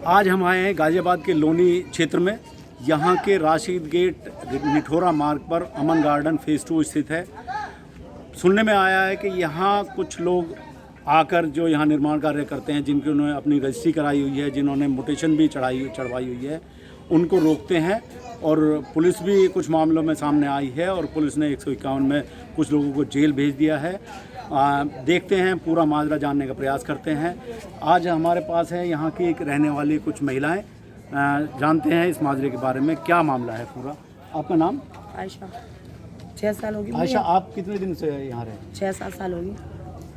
आज हम आए हैं गाज़ियाबाद के लोनी क्षेत्र में। यहाँ के राशिद गेट निठोरा मार्ग पर अमन गार्डन फेज़ 2 स्थित है। सुनने में आया है कि यहाँ कुछ लोग आकर जो यहाँ निर्माण कार्य करते हैं, जिनकी उन्होंने अपनी रजिस्ट्री कराई हुई है, जिन्होंने मोटेशन भी चढ़वाई हुई है, उनको रोकते हैं। और पुलिस भी कुछ मामलों में सामने आई है और पुलिस ने 151 में कुछ लोगों को जेल भेज दिया है। देखते हैं, पूरा माजरा जानने का प्रयास करते हैं। आज हमारे पास है यहाँ की एक रहने वाली कुछ महिलाएं। जानते हैं इस माजरे के बारे में, क्या मामला है पूरा। आपका नाम? आयशा। 6 साल होगी। आयशा, आप कितने दिन से यहाँ रहे? 6-7 साल होगी।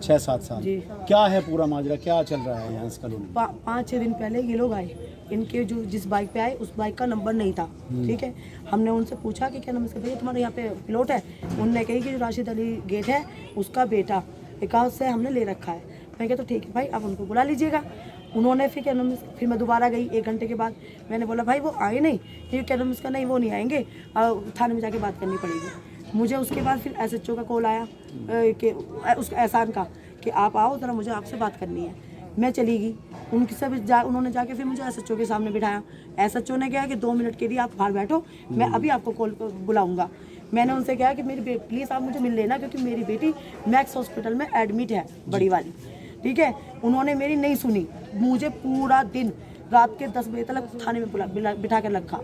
6-7 साल जी। क्या है पूरा माजरा, क्या चल रहा है यहाँ इस कॉलोनी? 5-6 दिन पहले ये लोग आए। इनके जो जिस बाइक पे आए उस बाइक का नंबर नहीं था। ठीक है, हमने उनसे पूछा कि क्या नमस्कार भैया, तुम्हारे यहाँ पे प्लॉट है? उनने कही कि जो राशिद अली गेट है उसका बेटा विकास से हमने ले रखा है। मैं कहा तो ठीक है भाई, आप उनको बुला लीजिएगा। उन्होंने फिर क्या नाम, फिर मैं दोबारा गई 1 घंटे के बाद। मैंने बोला भाई वो आए नहीं, ये क्या नाम इसका, नहीं वो नहीं आएंगे, थाने में जाके बात करनी पड़ेगी। मुझे उसके बाद फिर SHO का कॉल आया कि उस एहसान का कि आप आओ ज़रा, मुझे आपसे बात करनी है। मैं चली गई उनके सब उन्होंने जाके फिर मुझे SHO के सामने बिठाया। SHO ने कहा कि 2 मिनट के लिए आप बाहर बैठो, मैं अभी आपको कॉल बुलाऊंगा। मैंने उनसे कहा कि मेरी प्लीज़ आप मुझे मिल लेना, क्योंकि मेरी बेटी मैक्स हॉस्पिटल में एडमिट है, बड़ी वाली। ठीक है, उन्होंने मेरी नहीं सुनी। मुझे पूरा दिन रात के 10 बजे तक थाने में बिठा कर रखा।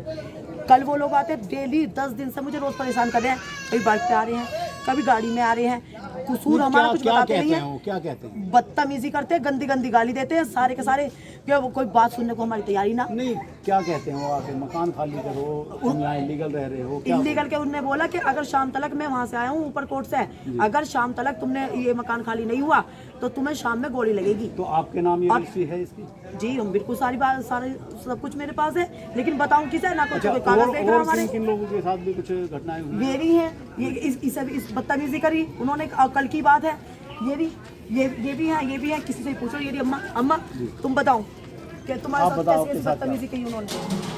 कल वो लोग आते डेली 10 दिन से मुझे रोज़ परेशान कर रहे हैं। कभी बाइक पे आ रहे हैं, कभी गाड़ी में आ रहे हैं। कसूर हमारा कुछ बताते नहीं है। क्या कहते हैं? बदतमीजी करते हैं, गंदी गंदी गाली देते हैं सारे के सारे। क्या वो कोई बात सुनने को हमारी तैयारी ना। नहीं, क्या कहते हैं वो आके, मकान खाली करो, तुम यहाँ इलीगल रह रहे हो? इलीगल के उन्होंने बोला कि अगर शाम तक, मैं वहाँ से आया हूँ ऊपर कोर्ट से, अगर शाम तक तुमने ये मकान खाली नहीं हुआ तो तुम्हें शाम में गोली लगेगी। तो आपके नाम ये रजिस्ट्री है इसकी? जी, हम बिल्कुल सारी बात, सारे सब कुछ मेरे पास है, लेकिन बताऊं किसे ना कुछ। अच्छा, कागज देख रहा हमारे। किन लोगों के साथ भी कुछ घटनाएं हुई? मेरी है ये, इस बदतमीजी करी उन्होंने। कल की बात है, ये भी है। किसी से पूछो, ये अम्मा तुम बताओ कि तुम्हारे साथ कैसी बदतमीजी की उन्होंने।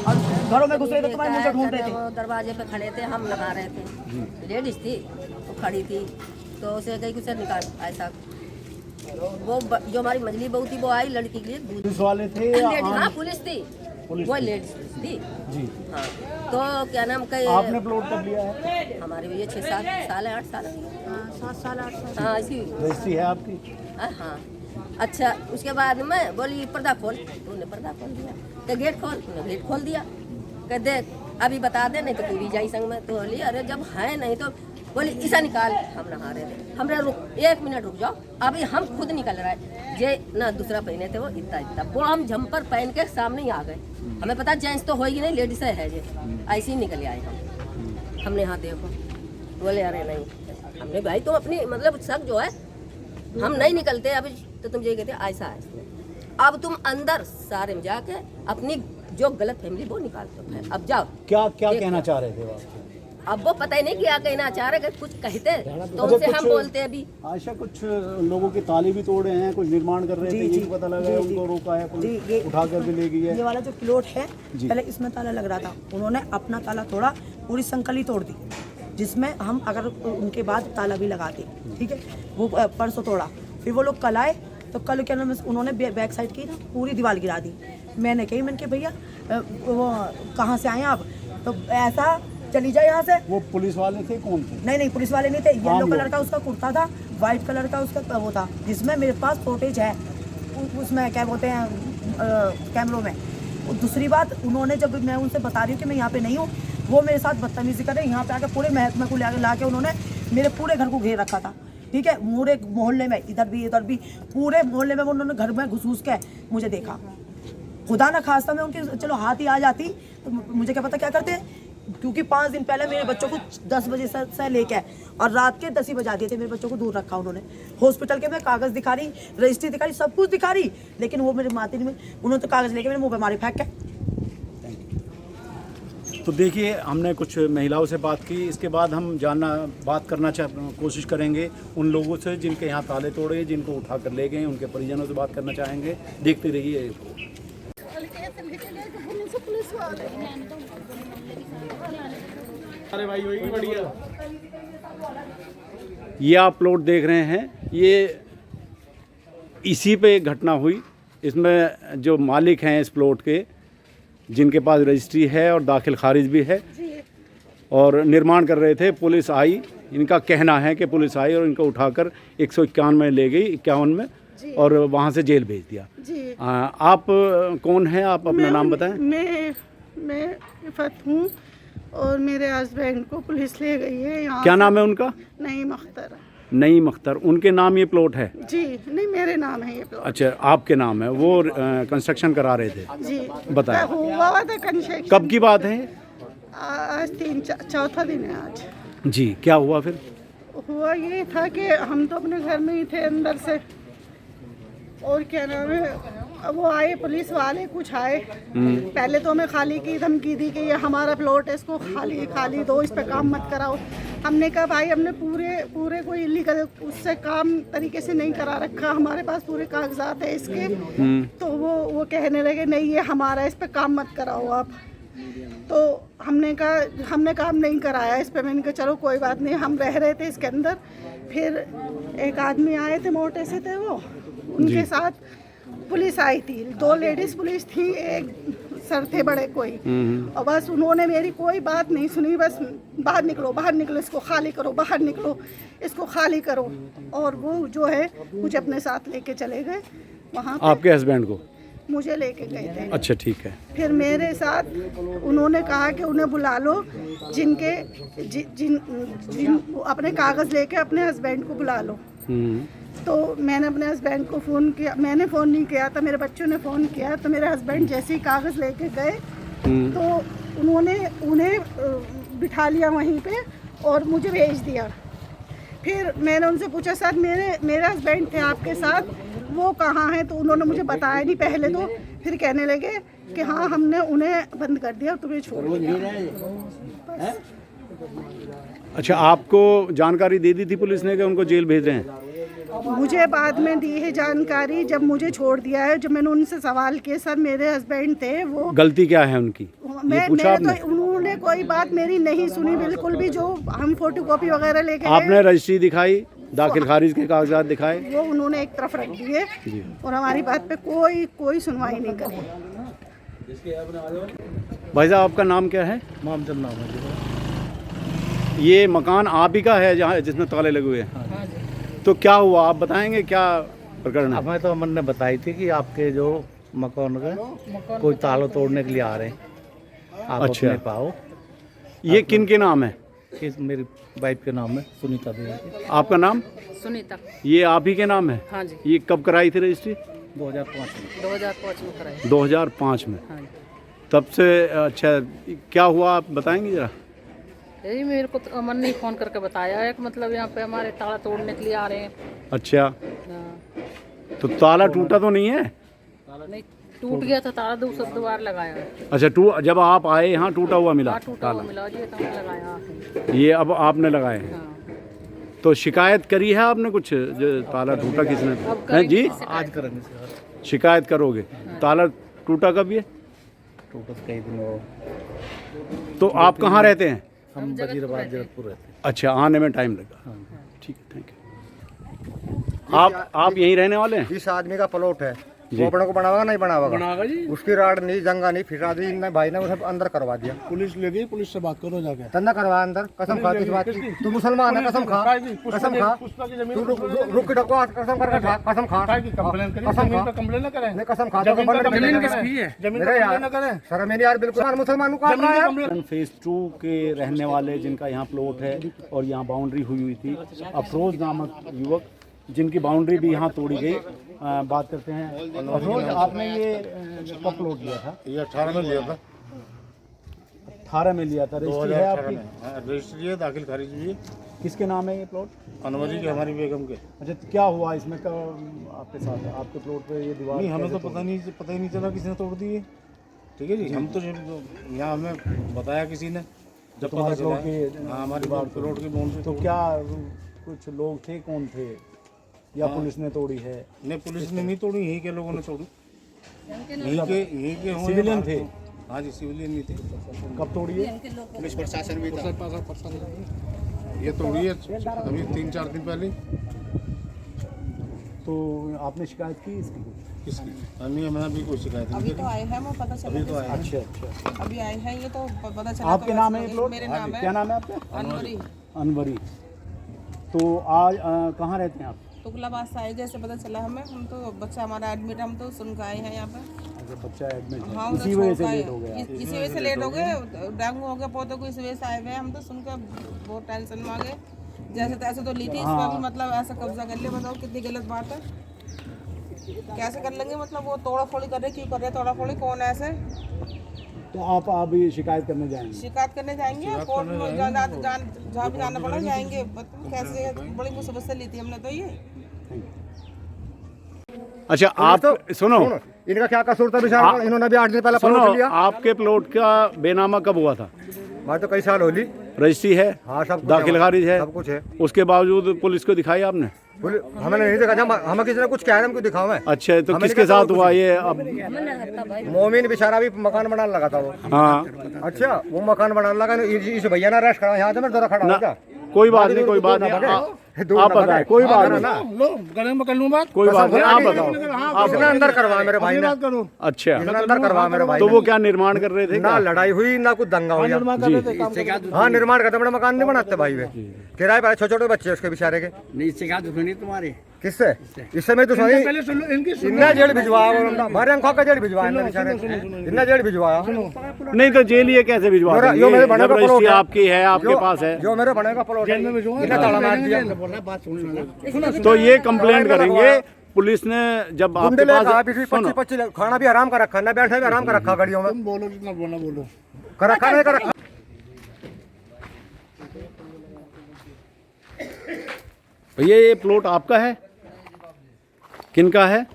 और घरों में घुस रहे थे, तुम्हारे मुझे ढूंढ रहे थे। वो दरवाजे पे खड़े थे, हम लगा रहे थे। लेडीज थी, वो खड़ी थी, तो उसे कही कुछ निकाल। ऐसा वो जो हमारी मजली बहू थी वो आई लड़की के लिए दूध। पुलिस वाले थे? हाँ, पुलिस थी, वो लेडीज थी जी। हाँ, तो क्या नाम कहे, आपने प्लॉट कब लिया है? हमारे भैया 6-7 साल है, 8 साल, 7 साल 8 साल। हाँ इसी। रजिस्ट्री है आपकी? हाँ। अच्छा, उसके बाद में बोली पर्दा खोल, तूने पर्दा खोल दिया। तो गेट खोल, तूने गेट खोल दिया। कह देख अभी बता दे, नहीं तो तू भी जाई संग में। तो बोली अरे जब है नहीं तो बोली इसा निकाल। हम नहा रहे थे, हमने रुक 1 मिनट रुक जाओ, अभी हम खुद निकल रहा है। जे ना दूसरा पहने थे वो इतना वो हम जम्पर पहन के सामने ही आ गए। हमें पता जेंट्स तो होगी नहीं, लेडीज है जे। ऐसे ही निकल आए हम। हमने यहाँ देखो, बोले अरे नहीं। हमने भाई तुम अपनी मतलब शक जो है, हम नहीं निकलते अभी तो तुम ये कहते ऐसा है। अब तुम अंदर सारे में जाके अपनी जो गलत फैमिली वो निकाल दो। अब जाओ। क्या कहना चाह रहे थे वो आपसे? अब वो पता ही नहीं क्या कहना चाह रहे, कुछ कहते तो उनसे हम बोलते अभी। आयशा, कुछ लोगों के ताले भी तोड़े हैं, कुछ निर्माण कर रहे थे, ये भी पता लगा है, उनको रोका है पुलिस, उठा कर भी ले गई है। ये वाला जो प्लॉट है, पहले इसमें ताला लग रहा था, उन्होंने अपना ताला तोड़ा, पूरी संकली तोड़ दी, जिसमें हम अगर उनके बाद ताला भी लगाते। ठीक है, वो परसों तोड़ा। फिर वो लोग कल आए, तो कल क्या नाम, उन्होंने बैक साइड की पूरी दीवार गिरा दी। मैंने कही, मैंने कहा भैया वो कहाँ से आए आप? तो ऐसा चली जाए यहाँ से। वो पुलिस वाले थे? कौन थे? नहीं, पुलिस वाले नहीं थे। येलो कलर का उसका कुर्ता था, वाइट कलर का उसका वो था, जिसमें मेरे पास फुटेज है, उसमें क्या बोलते हैं कैमरों में। दूसरी बात, उन्होंने जब मैं उनसे बता रही हूँ कि मैं यहाँ पे नहीं हूँ, वो मेरे साथ बदतमीजी कर रहे हैं। यहाँ पे आके पूरे महकमे को ला के उन्होंने मेरे पूरे घर को घेर रखा था। ठीक है, पूरे मोहल्ले में, इधर भी पूरे मोहल्ले में उन्होंने घर में घुसूस के मुझे देखा। खुदा ना खास्ता मैं उनकी चलो हाथ ही आ जाती तो मुझे क्या पता क्या करते हैं, क्योंकि 5 दिन पहले मेरे बच्चों को 10 बजे से लेके और रात के 10 ही बजा दिए थे। मेरे बच्चों को दूर रखा उन्होंने। हॉस्पिटल के मैं कागज़ दिखा रही, रजिस्ट्री दिखा रही, सब कुछ दिखा रही, लेकिन वो मेरे माते नहीं, उन्होंने तो कागज़ लेके मेरे मुँह पे मारे फेंक के। तो देखिए, हमने कुछ महिलाओं से बात की, इसके बाद हम बात करना कोशिश करेंगे उन लोगों से जिनके यहाँ ताले तोड़े, जिनको उठा कर ले गए, उनके परिजनों से बात करना चाहेंगे। देखते रहिए। अरे भाई वही बढ़िया। ये आप प्लॉट देख रहे हैं, ये इसी पे घटना हुई। इसमें जो मालिक हैं इस प्लॉट के, जिनके पास रजिस्ट्री है और दाखिल खारिज भी है और निर्माण कर रहे थे, पुलिस आई। इनका कहना है कि पुलिस आई और इनको उठाकर 151 में ले गई, 51 में, और वहाँ से जेल भेज दिया। जी। आप कौन हैं? आप अपना नाम बताएं। मैं इफ़त हूँ और मेरे हस्बैंड को पुलिस ले गई है यहाँ। क्या नाम है उनका? नईम अख्तर। नईम अख्तर। उनके नाम ये प्लॉट है? जी नहीं, मेरे नाम है ये प्लॉट। अच्छा, आपके नाम है। वो कंस्ट्रक्शन करा रहे थे? जी। बताएं। हुआ था कंस्ट्रक्शन। कब की बात है? आज चौथा दिन है आज। जी, क्या हुआ फिर? हुआ ये था कि हम तो अपने घर में ही थे अंदर से, और क्या नाम है, वो आए पुलिस वाले, कुछ आए। पहले तो हमें खाली की धमकी दी कि ये हमारा प्लॉट है, इसको खाली दो, इस पे काम मत कराओ। हमने कहा भाई हमने पूरे कोई इलीगल उससे काम तरीके से नहीं करा रखा, हमारे पास पूरे कागजात है इसके। तो वो कहने लगे नहीं ये हमारा, इस पे काम मत कराओ आप। तो हमने काम नहीं कराया इस पे। मैंने कहा चलो कोई बात नहीं, हम रह रहे थे इसके अंदर। फिर एक आदमी आए थे, मोटे से थे वो, उनके साथ पुलिस आई थी, 2 लेडीज पुलिस थी, एक सर थे बड़े कोई। और बस उन्होंने मेरी कोई बात नहीं सुनी, बस बाहर निकलो, इसको खाली करो, बाहर निकलो, इसको खाली करो। और वो जो है मुझे अपने साथ लेके चले गए वहाँ। आपके हस्बैंड को? मुझे लेके गए थे। अच्छा, ठीक है। फिर मेरे साथ उन्होंने कहा कि उन्हें बुला लो, जिन अपने कागज़ लेके अपने हस्बैंड को बुला लो। तो मैंने अपने हस्बैंड को फ़ोन किया, मैंने फ़ोन नहीं किया था, मेरे बच्चों ने फ़ोन किया। तो मेरे हस्बैंड जैसे ही कागज़ लेके गए तो उन्हें बिठा लिया वहीं पे और मुझे भेज दिया। फिर मैंने उनसे पूछा सर मेरे हस्बैंड थे आपके साथ, वो कहाँ हैं? तो उन्होंने मुझे बताया नहीं पहले तो। फिर कहने लगे कि हाँ हमने उन्हें बंद कर दिया, तुम्हें छोड़ दिया। अच्छा, आपको जानकारी दे दी थी पुलिस ने कि उनको जेल भेज रहे हैं? मुझे बाद में दी है जानकारी, जब मुझे छोड़ दिया है। जब मैंने उनसे सवाल किए सर मेरे हस्बैंड थे, वो गलती क्या है उनकी? उन्होंने कोई बात मेरी नहीं सुनी बिल्कुल भी। जो हम फोटोकॉपी वगैरह लेके आपने रजिस्ट्री दिखाई, दाखिल खारिज के कागजात दिखाए, वो उन्होंने एक तरफ रख दिए और हमारी बात पे कोई सुनवाई नहीं करी। भाई साहब, आपका नाम क्या है? मोहम्मद नाम है। ये मकान आप ही का है जहाँ जिसमें ताले लगे हुए हैं? तो क्या हुआ, आप बताएंगे क्या प्रकरण है? हमें तो अमन ने बताई थी कि आपके जो मकान का कोई ताला तोड़ने के लिए आ रहे हैं, आप अच्छा। अपने पाओ। ये किन के नाम है? मेरी वाइफ के नाम है सुनीता देवी। आपका नाम? सुनीता। ये आप ही के नाम है? हाँ जी। ये कब कराई थी रजिस्ट्री? 2005 में कराई। 2005 में? हाँ जी। तब से। अच्छा, क्या हुआ आप बताएंगे जरा? यही मेरे को तो अमन ने फ़ोन करके बताया है कि मतलब यहाँ पे हमारे ताला तोड़ने के लिए आ रहे हैं। अच्छा, हाँ। तो ताला टूटा तो नहीं है? नहीं, टूट गया था ताला, दोबारा लगाया है। अच्छा, जब आप आए यहाँ टूटा हुआ मिला? हाँ, टूटा हुआ मिला जी, तो हमने लगाया। ये अब आपने लगाए हैं? हाँ। तो शिकायत करी है आपने कुछ, जो ताला टूटा किसने? हैं जी? आज करेंगे सर। शिकायत करोगे? ताला टूटा कब ये? टूटा कई दिन हो। तो आप कहाँ रहते हैं? हम वजीराबाद जगतपुर रहते हैं। अच्छा, आने में टाइम लगा। ठीक है, थैंक यू। आप यहीं रहने वाले हैं? जिस आदमी का प्लॉट है वो अपने को बनावा नहीं बनावा जी। उसकी राड नहीं, जंगा नहीं, फिर आदमी ने भाई ने उसे अंदर करवा दिया। पुलिस ले गई, पुलिस से बात करो जाके। धंधा करवा अंदर। कसम खा किस बात की? तू मुसलमान है, कसम खा, कसम खा। तू रुक के डको, कसम करके खा, कसम खा, कसम खा, कंप्लेन न करें। नहीं कसम खा। जमीन किसकी है? मेरे यार सर, मेरे यार बिल्कुल मुसलमान को यार। फेज 2 के रहने वाले जिनका यहाँ प्लॉट है और यहाँ बाउंड्री हुई थी, अफरोज नामक युवक, जिनकी बाउंड्री भी यहाँ तोड़ी गई। बात करते हैं। अफरोज, आपने ये कब प्लॉट लिया था? ये 18 में लिया था। 18 में लिया था। रजिस्ट्री है आपकी? रजिस्ट्री है, दाखिल खारिज भी है। किसके नाम है ये प्लॉट? अनवरी के, हमारी बेगम के। अच्छा, तो क्या हुआ इसमें? आपके साथ आपके प्लॉट पे ये दीवार? नहीं, हमें तो पता ही नहीं चला किसने तोड़ दी है। ठीक है जी। हम तो यहाँ हमें बताया किसी ने, जब पता चला। हाँ, हमारी प्लॉट की बाउंड्री। तो क्या कुछ लोग थे, कौन थे, या पुलिस ने तोड़ी है? नहीं, पुलिस ने नहीं तोड़ी, यहीं के लोगों ने तोड़ी। यहीं के सिविलियन थे? हाँ जी, सिविलियन ही थे। कब तोड़ी है? पुलिस प्रशासन भी था। ये तोड़ी है अभी 3-4 दिन पहले। तो आपने शिकायत की इसकी? किसकी? मैंने भी कोई शिकायत नहीं अभी की। तो आए हैं, वो पता चला। अभी तो आए हैं। अच्छा। अभी आए हैं, ये तो पता चला। आपके नाम है ये प्लॉट? मेरे नाम है। क्या नाम है आपका? अनवरी। अनवरी। तो आज कहाँ रहते हैं आप? तुगलाबाद से आए, जैसे पता चला हमें। हम तो बच्चा हमारा एडमिट, हम तो सुन के आए हैं यहाँ पे। अच्छा, बच्चा एडमिट है, हाँ, इसी वजह से लेट हो गया। इसी वजह से लेट हो गए। डेंगू हो गया पौधों को, इस वजह से आए हुए हैं। हम तो सुनकर बहुत टेंशन में आ गए। जैसे तैसे तो ली थी, इस पर भी मतलब ऐसा कब्जा कर लिया। बताओ कितनी गलत बात है। कैसे कर लेंगे? मतलब वो तोड़ा फोड़ी कर रहे, क्यों कर रहे तोड़ा फोड़ी? कौन है ऐसे? तो आप अभी शिकायत करने जाएंगे? शिकायत करने जाएंगे कोर्ट में, जहाँ भी जाना पड़ा जाएंगे। कैसे बड़ी मुसीबत से ली थी हमने तो ये। अच्छा, आप सुनो, इनका क्या कसूर था बेचारा? इन्होंने भी 8 दिन पहले सुनो, प्लॉट लिया। आपके प्लॉट का बेनामा कब हुआ था? मैं तो कई साल हो ली। रजिस्ट्री है? हाँ, सब कुछ दाखिल है, खारिज है? सब कुछ है। उसके बावजूद पुलिस को दिखाई आपने? हमें नहीं देखा, हमें किसी ने कुछ कहा, हमको दिखाओ है। अच्छा, तो किसके साथ हुआ ये अब? मोमिन बेचारा भी मकान बनाने लगा था वो। हाँ, अच्छा, वो मकान बनाने लगा, इस भैया ने अरेस्ट करा। यहाँ से मैं जरा खड़ा हो क्या? कोई बात नहीं, कोई बात नहीं, आप बताएं, कोई बात नहीं, कोई बात नहीं, आप बताओ। इसने अंदर करवा मेरे भाई ने। अच्छा, इसने अंदर करवा मेरे भाई तो ने। वो क्या निर्माण कर रहे थे? ना लड़ाई हुई ना कुछ दंगा हुआ। हाँ, निर्माण करते, बड़े मकान नहीं बनाते भाई वे। किराए पर छोटे छोटे बच्चे उसके बेचारे के। इससे क्या दुश्मनी तुम्हारी? किससे? इससे मेरी दुश्मनी। इन्ना जेल भिजवाया, मारे अंखों का जेल भिजवाया इन्ने बेचारे। इन्ना जेल भिजवाया। नहीं तो जेल ये कैसे भिजवा देंगे? यो मेरे बने जब का प्लॉट रजिस्ट्री है। आपकी है, आपके पास है, जो मेरे बने का प्लॉट है, इन्हें ताला मार दिया। तो ये कंप्लेंट करेंगे। पुलिस ने जब आपके पास, सुनो, 25 खाना भी आराम का रखा, न बैठने भी आराम का रखा गाड़ियों में। बोलो जितना बोलना बोलो। कर रखा नहीं कर रखा। भैया ये प्लॉट आपका है? किनका है?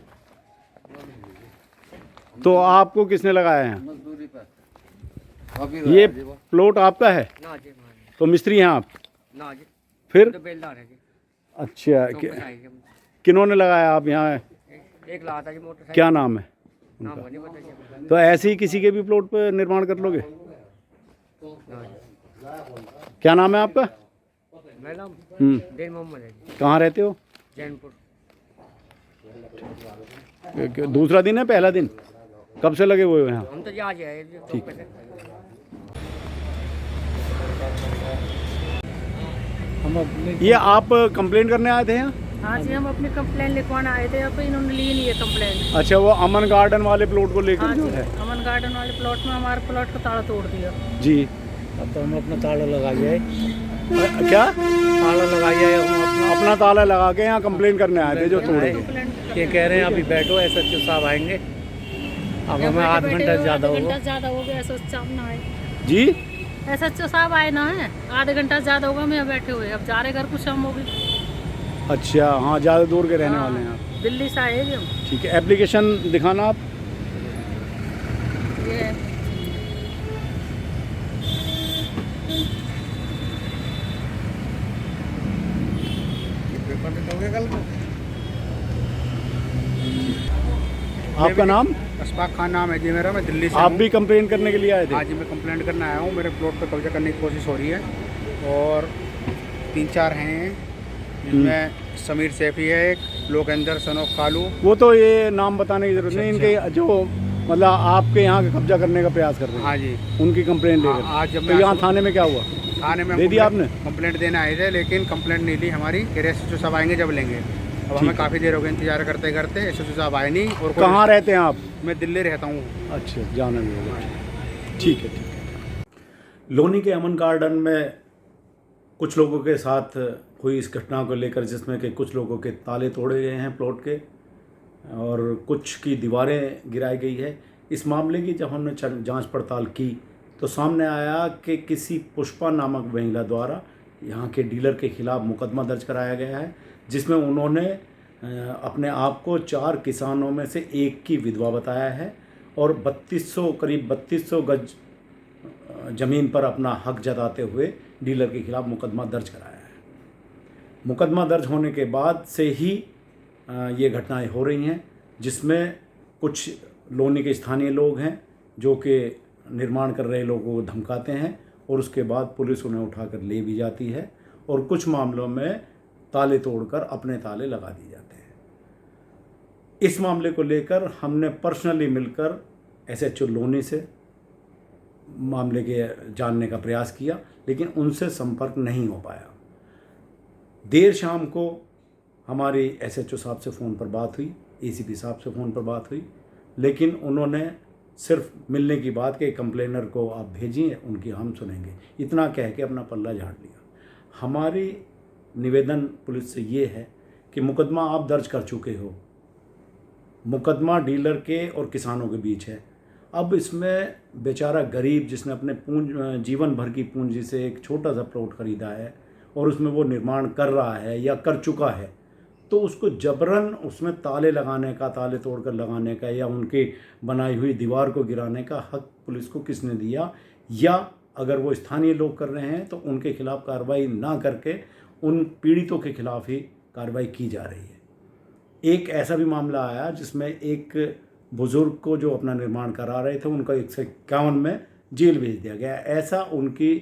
तो आपको किसने लगाया है? ये प्लॉट आपका है? तो मिस्त्री हैं आप? फिर? अच्छा, किन्होंने लगाया? आप यहाँ एक लाता जी मोटरसाइकिल। क्या नाम है उनका? तो ऐसे ही किसी के भी प्लॉट पे निर्माण कर लोगे? क्या नाम है आपका? मैडम दिन मोहम्मद है जी। कहाँ रहते हो? जैनपुर। दूसरा दिन है, पहला दिन? कब से लगे हुए हो यहाँ? हम तो आज आए। ठीक। ये आप कंप्लेंट करने आए थे यहाँ? हाँ जी, हम अपनी कंप्लेन लिखवाने आए थे। अब इन्होंने ली नहीं है कंप्लेन। अच्छा, वो अमन गार्डन वाले प्लॉट को लेकर हाँ जो जी, है? अमन गार्डन वाले प्लॉट में हमारे प्लॉट का ताला तोड़ दिया जी। अब तो हम अपना ताला लगा गए। क्या ताला लगा गया अपना ताला लगा के यहाँ कंप्लेन करने आए थे जो तोड़े? ये कह रहे हैं अभी बैठो, SHO साहब आएंगे। अब हमें आध घंटा ज़्यादा हो गया। SHO साहब ना आए जी? SHO साहब आए ना है, आधे घंटा ज़्यादा होगा। मैं बैठे हुए, अब जा रहे घर, कुछ शाम होगी। अच्छा, हाँ, ज़्यादा दूर के रहने वाले हैं आप? दिल्ली से आए जी हम। ठीक है, एप्लीकेशन दिखाना आप। ये आपका नाम? अशफाक खान नाम है जी मेरा। मैं दिल्ली से आप भी कंप्लेन करने के लिए आए थे? हाँ जी, मैं कंप्लेंट करने आया हूँ। मेरे प्लॉट पर कब्जा करने की कोशिश हो रही है और 3-4 हैं, जिनमें समीर सैफी है, एक लोकेंद्र सनोफ कालू। वो तो ये नाम बताने की जरूरत नहीं। इनके जो मतलब आपके यहाँ का कब्जा करने का प्रयास कर रहे हैं, हाँ जी, उनकी कंप्लेन लेकर। आज जब तो यहाँ थाने में क्या हुआ? थाने में दे दिया आपने? कंप्लेंट देने आए थे, लेकिन कंप्लेंट नहीं ली हमारी। SHO साहब आएंगे जब लेंगे। अब हमें काफ़ी देर हो गई इंतजार करते करते, SHO साहब आए नहीं। और कहाँ रहते हैं आप? मैं दिल्ली रहता हूँ। अच्छा, जाना भी होगा। ठीक है, ठीक है। लोनी के अमन गार्डन में कुछ लोगों के साथ हुई इस घटना को लेकर, जिसमें कि कुछ लोगों के ताले तोड़े गए हैं प्लॉट के और कुछ की दीवारें गिराई गई है। इस मामले की जब हमने जांच पड़ताल की तो सामने आया कि किसी पुष्पा नामक महिला द्वारा यहाँ के डीलर के खिलाफ मुकदमा दर्ज कराया गया है, जिसमें उन्होंने अपने आप को 4 किसानों में से एक की विधवा बताया है और करीब 3200 गज ज़मीन पर अपना हक जताते हुए डीलर के खिलाफ मुकदमा दर्ज कराया है। मुकदमा दर्ज होने के बाद से ही ये घटनाएं हो रही हैं, जिसमें कुछ लोनी के स्थानीय लोग हैं जो कि निर्माण कर रहे लोगों को धमकाते हैं और उसके बाद पुलिस उन्हें उठाकर ले भी जाती है और कुछ मामलों में ताले तोड़कर अपने ताले लगा दिए जाते हैं। इस मामले को लेकर हमने पर्सनली मिलकर SHO लोनी से मामले के जानने का प्रयास किया, लेकिन उनसे संपर्क नहीं हो पाया। देर शाम को हमारी SHO साहब से फ़ोन पर बात हुई, ACP साहब से फ़ोन पर बात हुई, लेकिन उन्होंने सिर्फ मिलने की बात कि कंप्लेनर को आप भेजिए, उनकी हम सुनेंगे, इतना कह के अपना पल्ला झाड़ लिया। हमारी निवेदन पुलिस से ये है कि मुकदमा आप दर्ज कर चुके हो, मुकदमा डीलर के और किसानों के बीच है। अब इसमें बेचारा गरीब जिसने अपने जीवन भर की पूंजी से एक छोटा सा प्लॉट ख़रीदा है और उसमें वो निर्माण कर रहा है या कर चुका है, तो उसको जबरन उसमें ताले लगाने का, ताले तोड़कर लगाने का या उनकी बनाई हुई दीवार को गिराने का हक पुलिस को किसने दिया? या अगर वो स्थानीय लोग कर रहे हैं तो उनके खिलाफ कार्रवाई ना करके उन पीड़ितों के खिलाफ ही कार्रवाई की जा रही है। एक ऐसा भी मामला आया जिसमें एक बुज़ुर्ग को जो अपना निर्माण करा रहे थे उनका 151 में जेल भेज दिया गया। ऐसा उनकी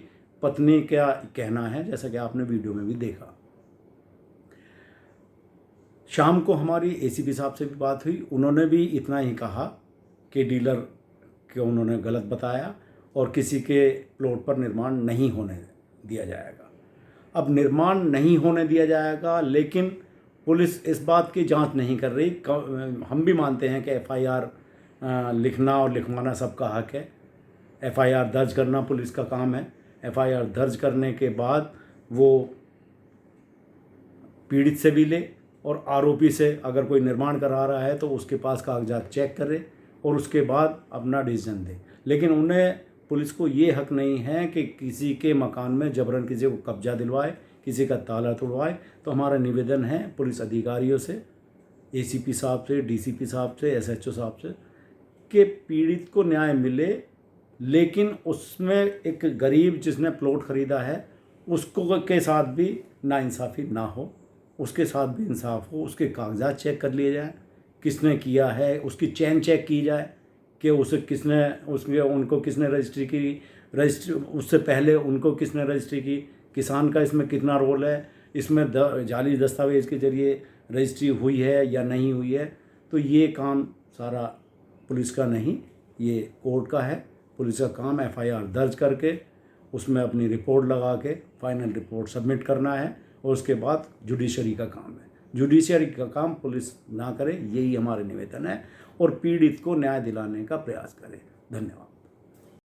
पत्नी का कहना है, जैसा कि आपने वीडियो में भी देखा। शाम को हमारी ACP साहब से भी बात हुई, उन्होंने भी इतना ही कहा कि डीलर को उन्होंने गलत बताया और किसी के प्लॉट पर निर्माण नहीं होने दिया जाएगा। अब निर्माण नहीं होने दिया जाएगा, लेकिन पुलिस इस बात की जांच नहीं कर रही। हम भी मानते हैं कि FIR लिखना और लिखवाना सबका हक है, FIR दर्ज करना पुलिस का काम है। FIR दर्ज करने के बाद वो पीड़ित से भी ले और आरोपी से अगर कोई निर्माण करा रहा है तो उसके पास कागजात चेक करे और उसके बाद अपना डिसीजन दे। लेकिन उन्हें, पुलिस को ये हक नहीं है कि किसी के मकान में जबरन किसी को कब्जा दिलवाए, किसी का ताला तोड़वाए। तो हमारा निवेदन है पुलिस अधिकारियों से, ACP साहब से, DCP साहब से, SHO साहब से कि पीड़ित को न्याय मिले, लेकिन उसमें एक गरीब जिसने प्लॉट ख़रीदा है उसको के साथ भी नाइंसाफ़ी ना हो, उसके साथ भी इंसाफ हो। उसके कागजात चेक कर लिए जाए, किसने किया है, उसकी चैन चेक की जाए कि उसे किसने, उसमें उनको किसने रजिस्ट्री उससे पहले उनको किसने रजिस्ट्री की, किसान का इसमें कितना रोल है, इसमें जाली दस्तावेज़ के ज़रिए रजिस्ट्री हुई है या नहीं हुई है। तो ये काम सारा पुलिस का नहीं, ये कोर्ट का है। पुलिस का काम FIR दर्ज करके उसमें अपनी रिपोर्ट लगा के फाइनल रिपोर्ट सबमिट करना है और उसके बाद जुडिशरी का काम है। जुडिशरी का काम पुलिस ना करे, यही हमारे निवेदन है, और पीड़ित को न्याय दिलाने का प्रयास करें। धन्यवाद।